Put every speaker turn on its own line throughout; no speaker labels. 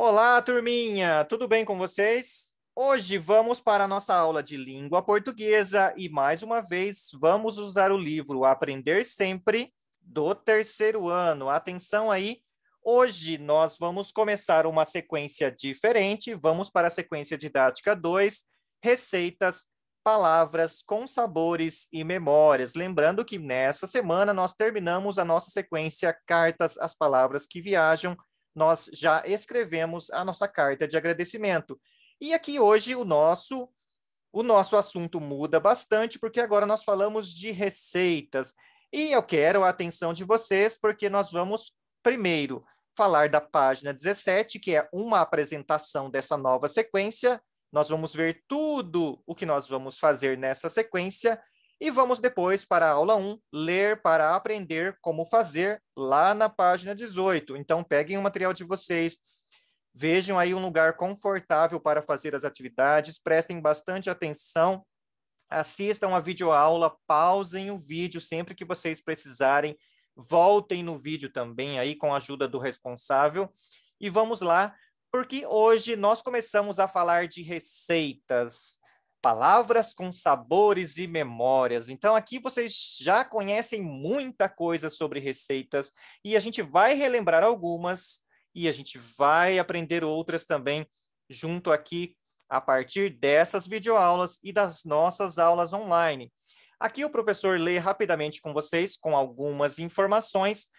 Olá, turminha! Tudo bem com vocês? Hoje vamos para a nossa aula de língua portuguesa e, mais uma vez, vamos usar o livro Aprender Sempre, do terceiro ano. Atenção aí! Hoje nós vamos começar uma sequência diferente. Vamos para a sequência didática 2, receitas, palavras com sabores e memórias. Lembrando que nessa semana nós terminamos a nossa sequência Cartas às Palavras que Viajam. Nós já escrevemos a nossa carta de agradecimento. E aqui hoje o nosso assunto muda bastante, porque agora nós falamos de receitas. E eu quero a atenção de vocês, porque nós vamos primeiro falar da página 17, que é uma apresentação dessa nova sequência. Nós vamos ver tudo o que nós vamos fazer nessa sequência. E vamos depois para a aula 1, ler para aprender como fazer, lá na página 18. Então, peguem o material de vocês, vejam aí um lugar confortável para fazer as atividades, prestem bastante atenção, assistam a videoaula, pausem o vídeo sempre que vocês precisarem, voltem no vídeo também aí com a ajuda do responsável. E vamos lá, porque hoje nós começamos a falar de receitas. Palavras com sabores e memórias. Então, aqui vocês já conhecem muita coisa sobre receitas e a gente vai relembrar algumas e a gente vai aprender outras também junto aqui a partir dessas videoaulas e das nossas aulas online. Aqui o professor lê rapidamente com vocês, com algumas informações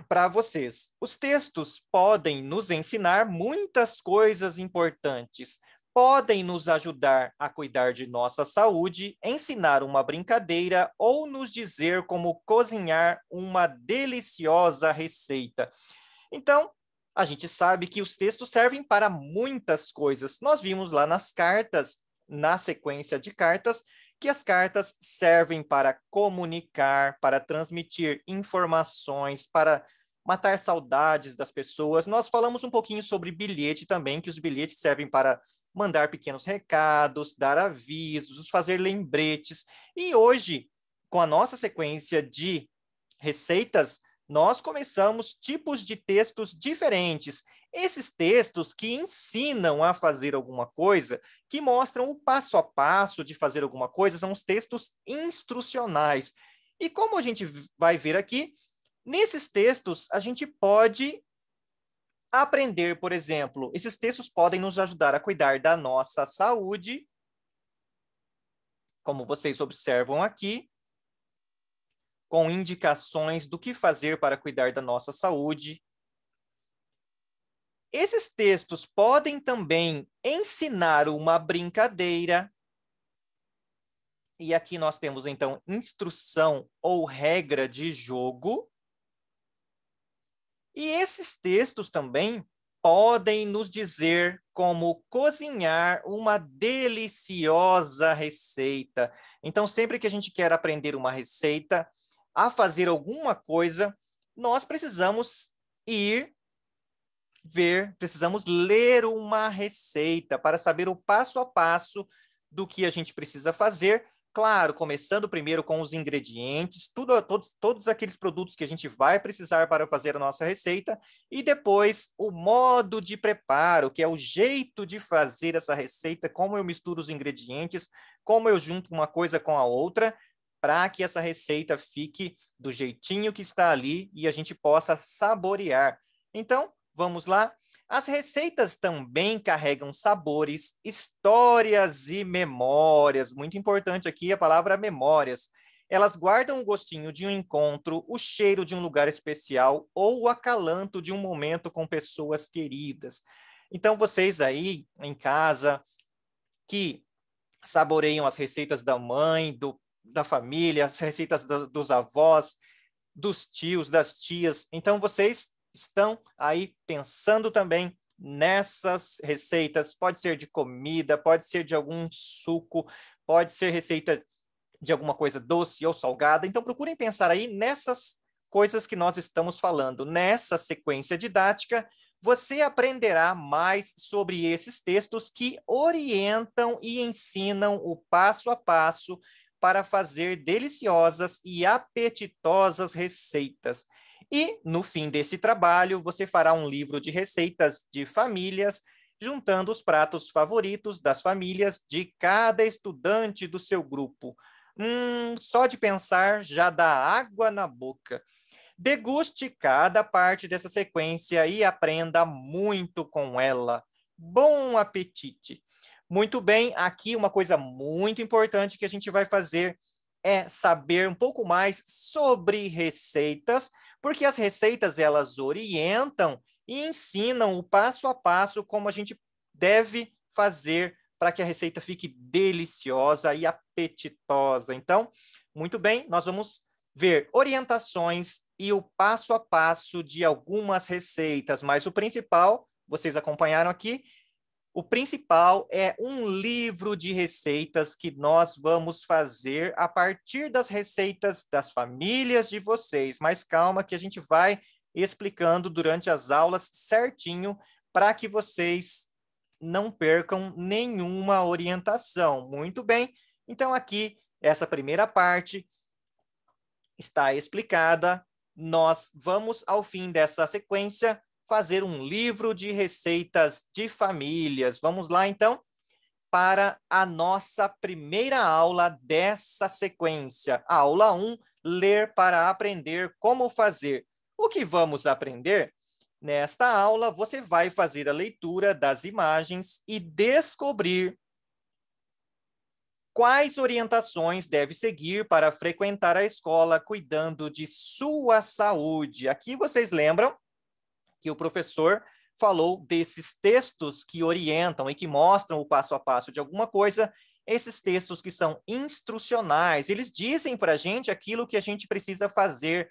para vocês. Os textos podem nos ensinar muitas coisas importantes, podem nos ajudar a cuidar de nossa saúde, ensinar uma brincadeira ou nos dizer como cozinhar uma deliciosa receita. Então, a gente sabe que os textos servem para muitas coisas. Nós vimos lá nas cartas, na sequência de cartas, que as cartas servem para comunicar, para transmitir informações, para matar saudades das pessoas. Nós falamos um pouquinho sobre bilhete também, que os bilhetes servem para mandar pequenos recados, dar avisos, fazer lembretes. E hoje, com a nossa sequência de receitas, nós começamos tipos de textos diferentes. Esses textos que ensinam a fazer alguma coisa, que mostram o passo a passo de fazer alguma coisa, são os textos instrucionais. E como a gente vai ver aqui, nesses textos a gente pode aprender, por exemplo, esses textos podem nos ajudar a cuidar da nossa saúde, como vocês observam aqui, com indicações do que fazer para cuidar da nossa saúde. Esses textos podem também ensinar uma brincadeira. E aqui nós temos, então, instrução ou regra de jogo. E esses textos também podem nos dizer como cozinhar uma deliciosa receita. Então, sempre que a gente quer aprender uma receita, a fazer alguma coisa, nós precisamos precisamos ler uma receita para saber o passo a passo do que a gente precisa fazer. Claro, começando primeiro com os ingredientes, todos aqueles produtos que a gente vai precisar para fazer a nossa receita, e depois o modo de preparo, que é o jeito de fazer essa receita, como eu misturo os ingredientes, como eu junto uma coisa com a outra, para que essa receita fique do jeitinho que está ali e a gente possa saborear. Então, vamos lá. As receitas também carregam sabores, histórias e memórias. Muito importante aqui a palavra memórias. Elas guardam o gostinho de um encontro, o cheiro de um lugar especial ou o acalanto de um momento com pessoas queridas. Então, vocês aí em casa que saboreiam as receitas da mãe, da família, as receitas dos avós, dos tios, das tias. Então, vocês estão aí pensando também nessas receitas. Pode ser de comida, pode ser de algum suco, pode ser receita de alguma coisa doce ou salgada. Então, procurem pensar aí nessas coisas que nós estamos falando. Nessa sequência didática, você aprenderá mais sobre esses textos que orientam e ensinam o passo a passo para fazer deliciosas e apetitosas receitas. E, no fim desse trabalho, você fará um livro de receitas de famílias, juntando os pratos favoritos das famílias de cada estudante do seu grupo. Só de pensar já dá água na boca. Deguste cada parte dessa sequência e aprenda muito com ela. Bom apetite! Muito bem, aqui uma coisa muito importante que a gente vai fazer é saber um pouco mais sobre receitas, porque as receitas elas orientam e ensinam o passo a passo como a gente deve fazer para que a receita fique deliciosa e apetitosa. Então, muito bem, nós vamos ver orientações e o passo a passo de algumas receitas, mas o principal, vocês acompanharam aqui, o principal é um livro de receitas que nós vamos fazer a partir das receitas das famílias de vocês. Mas calma que a gente vai explicando durante as aulas certinho para que vocês não percam nenhuma orientação. Muito bem, então aqui, essa primeira parte está explicada. Nós vamos, ao fim dessa sequência, fazer um livro de receitas de famílias. Vamos lá, então, para a nossa primeira aula dessa sequência. Aula 1, ler para aprender como fazer. O que vamos aprender? Nesta aula, você vai fazer a leitura das imagens e descobrir quais orientações deve seguir para frequentar a escola cuidando de sua saúde. Aqui vocês lembram que o professor falou desses textos que orientam e que mostram o passo a passo de alguma coisa, esses textos que são instrucionais, eles dizem para a gente aquilo que a gente precisa fazer,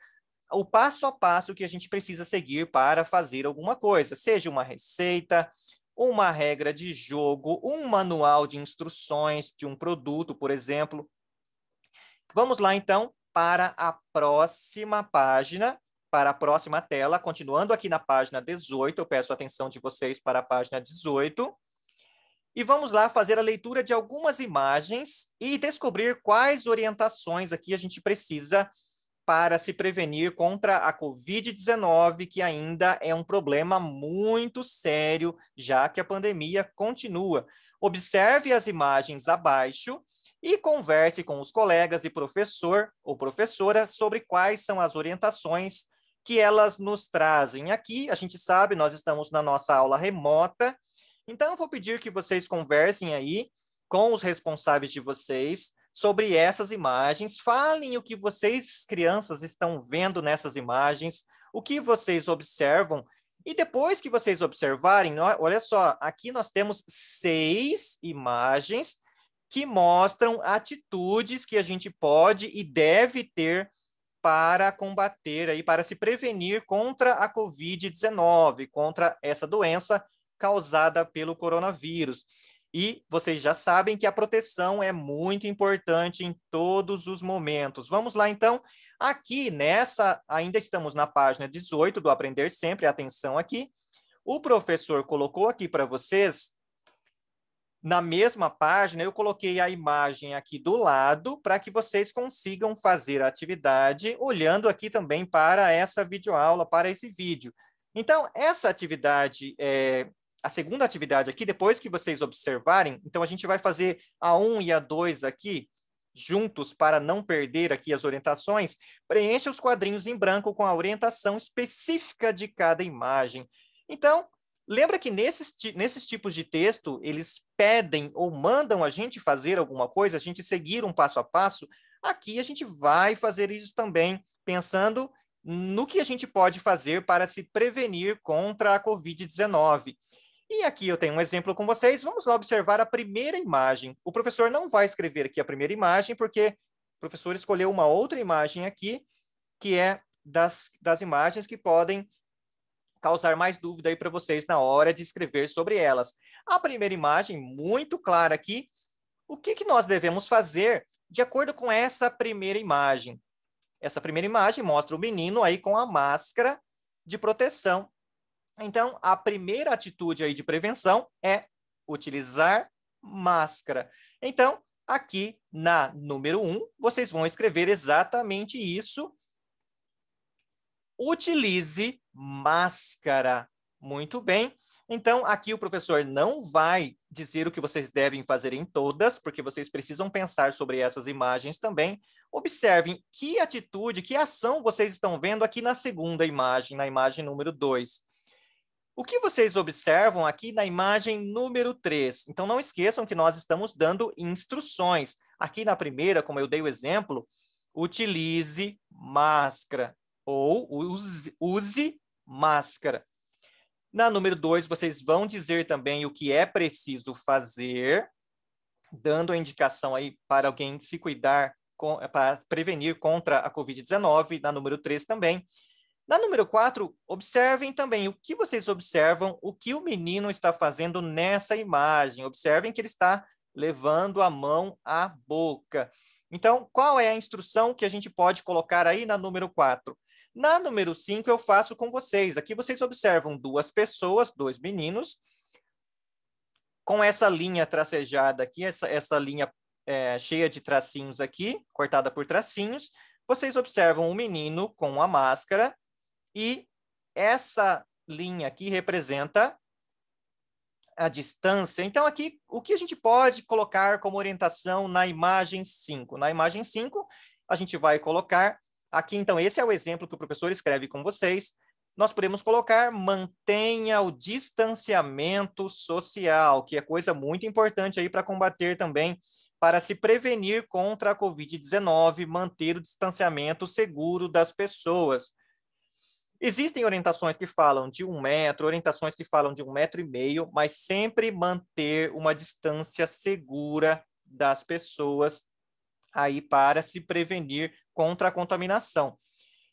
o passo a passo que a gente precisa seguir para fazer alguma coisa, seja uma receita, uma regra de jogo, um manual de instruções de um produto, por exemplo. Vamos lá, então, para a próxima página, para a próxima tela, continuando aqui na página 18, eu peço a atenção de vocês para a página 18. E vamos lá fazer a leitura de algumas imagens e descobrir quais orientações aqui a gente precisa para se prevenir contra a Covid-19, que ainda é um problema muito sério, já que a pandemia continua. Observe as imagens abaixo e converse com os colegas e professor ou professora sobre quais são as orientações que elas nos trazem. Aqui, a gente sabe, nós estamos na nossa aula remota, então eu vou pedir que vocês conversem aí com os responsáveis de vocês sobre essas imagens, falem o que vocês, crianças, estão vendo nessas imagens, o que vocês observam, e depois que vocês observarem, olha só, aqui nós temos 6 imagens que mostram atitudes que a gente pode e deve ter para combater, aí, para se prevenir contra a Covid-19, contra essa doença causada pelo coronavírus. E vocês já sabem que a proteção é muito importante em todos os momentos. Vamos lá, então. Aqui, ainda estamos na página 18 do Aprender Sempre, atenção aqui. O professor colocou aqui para vocês, na mesma página, eu coloquei a imagem aqui do lado para que vocês consigam fazer a atividade olhando aqui também para essa videoaula, para esse vídeo. Então, essa atividade a segunda atividade aqui, depois que vocês observarem, então a gente vai fazer a 1 e a 2 aqui, juntos, para não perder aqui as orientações. Preencha os quadrinhos em branco com a orientação específica de cada imagem. Então, lembra que nesses tipos de texto, eles pedem ou mandam a gente fazer alguma coisa, a gente seguir um passo a passo. Aqui a gente vai fazer isso também, pensando no que a gente pode fazer para se prevenir contra a Covid-19. E aqui eu tenho um exemplo com vocês. Vamos lá observar a primeira imagem. O professor não vai escrever aqui a primeira imagem, porque o professor escolheu uma outra imagem aqui, que é das imagens que podem causar mais dúvida aí para vocês na hora de escrever sobre elas. A primeira imagem, muito clara aqui, o que nós devemos fazer de acordo com essa primeira imagem? Essa primeira imagem mostra o menino aí com a máscara de proteção. Então, a primeira atitude aí de prevenção é utilizar máscara. Então, Aqui na número 1, vocês vão escrever exatamente isso. Utilize máscara. Muito bem. Então, aqui o professor não vai dizer o que vocês devem fazer em todas, porque vocês precisam pensar sobre essas imagens também. Observem que atitude, que ação vocês estão vendo aqui na segunda imagem, na imagem número 2. O que vocês observam aqui na imagem número 3? Então, não esqueçam que nós estamos dando instruções. Aqui na primeira, como eu dei o exemplo, utilize máscara ou use máscara. Na número 2, vocês vão dizer também o que é preciso fazer, dando a indicação aí para alguém se cuidar, para prevenir contra a Covid-19. Na número 3 também. Na número 4, observem também o que vocês observam, o que o menino está fazendo nessa imagem. Observem que ele está levando a mão à boca. Então, qual é a instrução que a gente pode colocar aí na número 4? Na número 5, eu faço com vocês. Aqui vocês observam duas pessoas, dois meninos, com essa linha tracejada aqui, essa linha cheia de tracinhos aqui, cortada por tracinhos. Vocês observam um menino com a máscara e essa linha aqui representa a distância. Então, aqui, o que a gente pode colocar como orientação na imagem 5? Na imagem 5, a gente vai colocar aqui, então, esse é o exemplo que o professor escreve com vocês. Nós podemos colocar mantenha o distanciamento social, que é coisa muito importante aí para combater também, para se prevenir contra a Covid-19, manter o distanciamento seguro das pessoas. Existem orientações que falam de 1 metro, orientações que falam de 1,5 metro, mas sempre manter uma distância segura das pessoas aí para se prevenir contra a contaminação.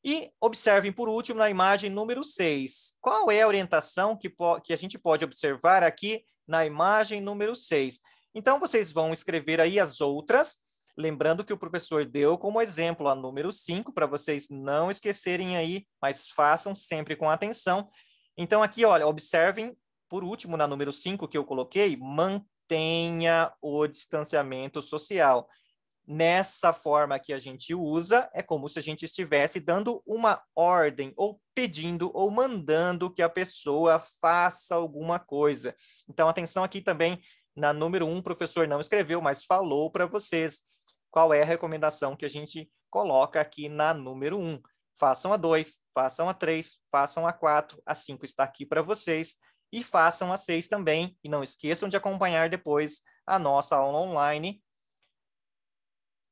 E observem, por último, na imagem número 6. Qual é a orientação que a gente pode observar aqui na imagem número 6? Então, vocês vão escrever aí as outras, lembrando que o professor deu como exemplo a número 5, para vocês não esquecerem aí, mas façam sempre com atenção. Então, aqui, olha, observem, por último, na número 5 que eu coloquei, mantenha o distanciamento social. Nessa forma que a gente usa, é como se a gente estivesse dando uma ordem, ou pedindo, ou mandando que a pessoa faça alguma coisa. Então, atenção aqui também, na número 1, o professor não escreveu, mas falou para vocês qual é a recomendação que a gente coloca aqui na número 1. Façam a 2, façam a 3, façam a 4, a 5 está aqui para vocês, e façam a 6 também, e não esqueçam de acompanhar depois a nossa aula online.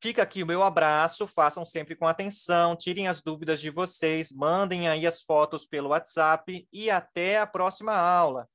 Fica aqui o meu abraço, façam sempre com atenção, tirem as dúvidas de vocês, mandem aí as fotos pelo WhatsApp e até a próxima aula.